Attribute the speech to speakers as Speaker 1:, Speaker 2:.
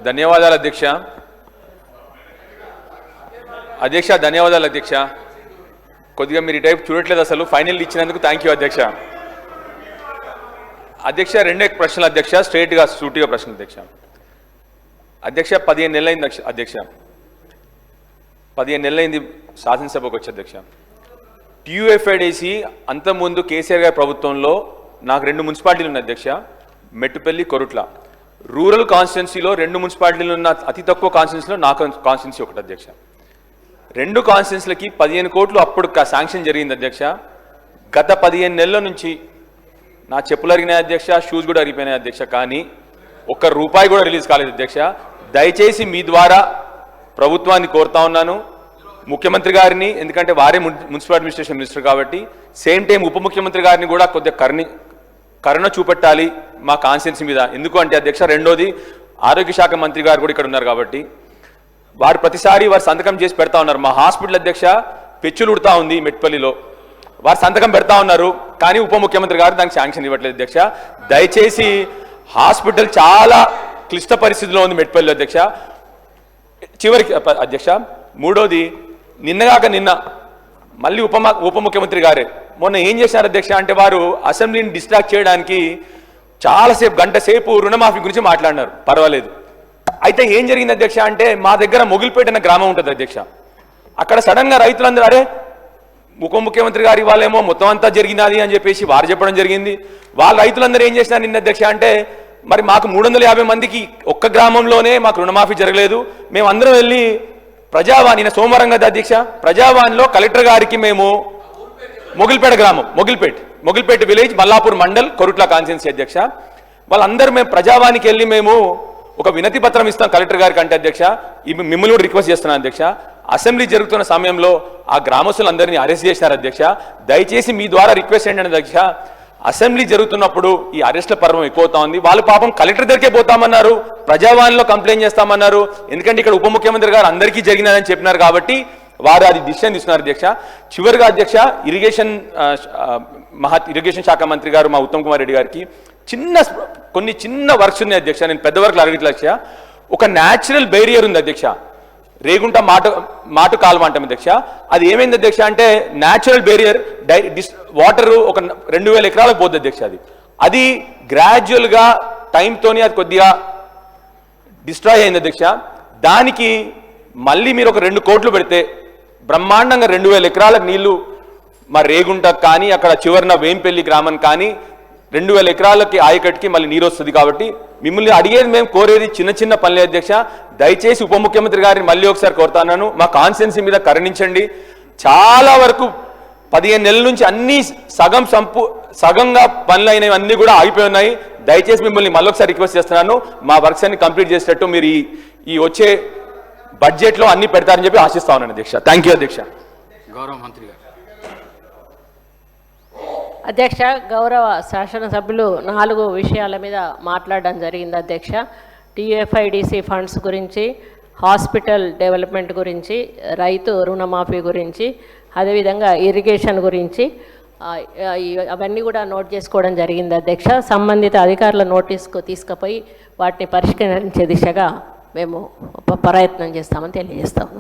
Speaker 1: ధన్యవాదాలు అధ్యక్ష. ధన్యవాదాలు అధ్యక్ష. కొద్దిగా మీరు ఈ టైప్ చూడట్లేదు అసలు. ఫైనల్ ఇచ్చినందుకు థ్యాంక్ యూ అధ్యక్ష. రెండే ప్రశ్నలు అధ్యక్ష, స్ట్రైట్గా సూటిగా ప్రశ్నలు అధ్యక్ష. 15 నెలలైంది అధ్యక్ష, 15 నెలలైంది శాసనసభకు వచ్చి అధ్యక్ష. టీయూఎఫ్ఐడిసి అంతకుముందు కేసీఆర్ గారి ప్రభుత్వంలో నాకు 2 మున్సిపాలిటీలు ఉన్నాయి అధ్యక్ష, మెట్టుపల్లి, కొరుట్ల. రూరల్ కాన్స్టిట్యున్సీలో 2 మున్సిపాలిటీలు ఉన్న అతి తక్కువ కాన్స్టిట్యున్సీలో నా కాన్స్టిట్యున్సీ ఒకటి అధ్యక్ష. 2 కాన్స్టిట్యున్సీలకి 15 కోట్లు అప్పుడు శాంక్షన్ జరిగింది అధ్యక్ష. గత 15 నెలల నుంచి నా చెప్పులు అరిగినాయి అధ్యక్ష, షూస్ కూడా అరిగిపోయినాయి అధ్యక్ష, కానీ ₹1 కూడా రిలీజ్ కాలేదు అధ్యక్ష. దయచేసి మీ ద్వారా ప్రభుత్వాన్ని కోరుతా ఉన్నాను, ముఖ్యమంత్రి గారిని, ఎందుకంటే వారే మున్సిపల్ అడ్మినిస్ట్రేషన్ మినిస్టర్ కాబట్టి, సేమ్ టైం ఉప ముఖ్యమంత్రి గారిని కూడా కొద్దిగా కరుణ చూపెట్టాలి మా కాన్స్టిట్యున్సీ మీద. ఎందుకు అంటే అధ్యక్ష, రెండోది ఆరోగ్య శాఖ మంత్రి గారు కూడా ఇక్కడ ఉన్నారు కాబట్టి వారు ప్రతిసారి వారు సంతకం చేసి పెడతా ఉన్నారు. మా హాస్పిటల్ అధ్యక్ష పెచ్చులు ఉడతా ఉంది మెట్పల్లిలో, వారు సంతకం పెడతా ఉన్నారు, కానీ ఉప ముఖ్యమంత్రి గారు దానికి శాంక్షన్ ఇవ్వట్లేదు అధ్యక్ష. దయచేసి హాస్పిటల్ చాలా క్లిష్ట పరిస్థితిలో ఉంది మెట్పల్లి అధ్యక్ష. చివరికి అధ్యక్ష, మూడోది నిన్న మళ్ళీ ఉప ముఖ్యమంత్రి గారే మొన్న ఏం చేశారు అధ్యక్ష అంటే, వారు అసెంబ్లీని డిస్ట్రాక్ట్ చేయడానికి చాలాసేపు, గంట సేపు రుణమాఫీ గురించి మాట్లాడినారు. పర్వాలేదు. అయితే ఏం జరిగింది అధ్యక్ష అంటే, మా దగ్గర మొగిలిపేట అనే గ్రామం ఉంటుంది అధ్యక్ష. అక్కడ సడన్గా రైతులందరూ అరే ఉప ముఖ్యమంత్రి గారి వాళ్ళేమో మొత్తం అంతా జరిగినది అని చెప్పేసి వారు చెప్పడం జరిగింది. వాళ్ళ రైతులందరూ ఏం చేసినారు నిన్న అధ్యక్ష అంటే, మరి మాకు 350 మందికి ఒక్క గ్రామంలోనే మాకు రుణమాఫీ జరగలేదు, మేమందరం వెళ్ళి ప్రజావాణి, సోమవారం కదా అధ్యక్ష, ప్రజావాణిలో కలెక్టర్ గారికి మేము మొగిలిపేట గ్రామం, మొగిలిపేట విలేజ్, మల్లాపూర్ మండల్, కొరుట్ల కాన్స్టిట్యున్సీ అధ్యక్ష, వాళ్ళందరూ మేము ప్రజావాణికి వెళ్ళి మేము ఒక వినతి పత్రం ఇస్తాం కలెక్టర్ గారికి అంటే అధ్యక్ష, మిమ్మల్ని కూడా రిక్వెస్ట్ చేస్తున్నాను అధ్యక్ష, అసెంబ్లీ జరుగుతున్న సమయంలో ఆ గ్రామస్తులందరినీ అరెస్ట్ చేశారు అధ్యక్ష. దయచేసి మీ ద్వారా రిక్వెస్ట్ ఏంటంటే అధ్యక్ష, అసెంబ్లీ జరుగుతున్నప్పుడు ఈ అరెస్ట్ల పర్వం ఎక్కువవుతా ఉంది. వాళ్ళు పాపం కలెక్టర్ దగ్గరికే పోతామన్నారు, ప్రజావాణిలో కంప్లైంట్ చేస్తామన్నారు, ఎందుకంటే ఇక్కడ ఉప ముఖ్యమంత్రి గారు అందరికీ జరిగినదని చెప్పినారు కాబట్టి వారు అది డిసిషన్ తీసుకున్నారు అధ్యక్ష. చివరిగా అధ్యక్ష, ఇరిగేషన్ శాఖ మంత్రి గారు మా ఉత్తమ్ కుమార్ రెడ్డి గారికి కొన్ని చిన్న వర్క్స్ ఉన్నాయి అధ్యక్ష, నేను పెద్ద వర్క్లు అడగట్లేదు అధ్యక్ష. ఒక న్యాచురల్ బేరియర్ ఉంది అధ్యక్ష, రేగుంట మాటు కాలువ అంటాం అధ్యక్ష. అది ఏమైంది అధ్యక్ష అంటే, న్యాచురల్ బేరియర్ వాటర్ ఒక 2000 ఎకరాలకు పోద్ది అధ్యక్ష. అది గ్రాడ్యువల్గా టైంతోని అది కొద్దిగా డిస్ట్రాయ్ అయింది అధ్యక్ష. దానికి మళ్ళీ మీరు ఒక 2 కోట్లు పెడితే బ్రహ్మాండంగా 2000 ఎకరాలకు నీళ్లు మా రేగుంటకు కానీ అక్కడ చివరిన వేంపల్లి గ్రామం కానీ 2000 ఎకరాలకి ఆయకట్టుకి మళ్ళీ నీరు వస్తుంది. కాబట్టి మిమ్మల్ని అడిగేది, మేము కోరేది చిన్న పనులే అధ్యక్ష. దయచేసి ఉప ముఖ్యమంత్రి గారిని మళ్ళీ ఒకసారి కోరుతాను, మా కాన్స్టిట్యున్సీ మీద కరుణించండి. చాలా వరకు 15 నెలల నుంచి అన్ని సగంగా పనులు అయినవి అన్నీ కూడా ఆగిపోయి ఉన్నాయి. దయచేసి మిమ్మల్ని మళ్ళీ ఒకసారి రిక్వెస్ట్ చేస్తున్నాను, మా వర్క్స్ అన్ని కంప్లీట్ చేసేటట్టు మీరు ఈ వచ్చే బడ్జెట్లో అన్ని పెడతారని చెప్పి ఆశిస్తా ఉన్నాను అధ్యక్ష. థ్యాంక్ యూ అధ్యక్ష.
Speaker 2: గౌరవ మంత్రి గారు.
Speaker 3: అధ్యక్ష, గౌరవ శాసనసభ్యులు 4 విషయాల మీద మాట్లాడడం జరిగింది అధ్యక్ష. టీఎఫ్ఐడిసి ఫండ్స్ గురించి, హాస్పిటల్ డెవలప్మెంట్ గురించి, రైతు రుణమాఫీ గురించి, అదేవిధంగా ఇరిగేషన్ గురించి, అవన్నీ కూడా నోట్ చేసుకోవడం జరిగింది అధ్యక్ష. సంబంధిత అధికారుల నోటీస్కు తీసుకుపోయి వాటిని పరిష్కరించే దిశగా మేము ప్రయత్నం చేస్తామని తెలియజేస్తాము.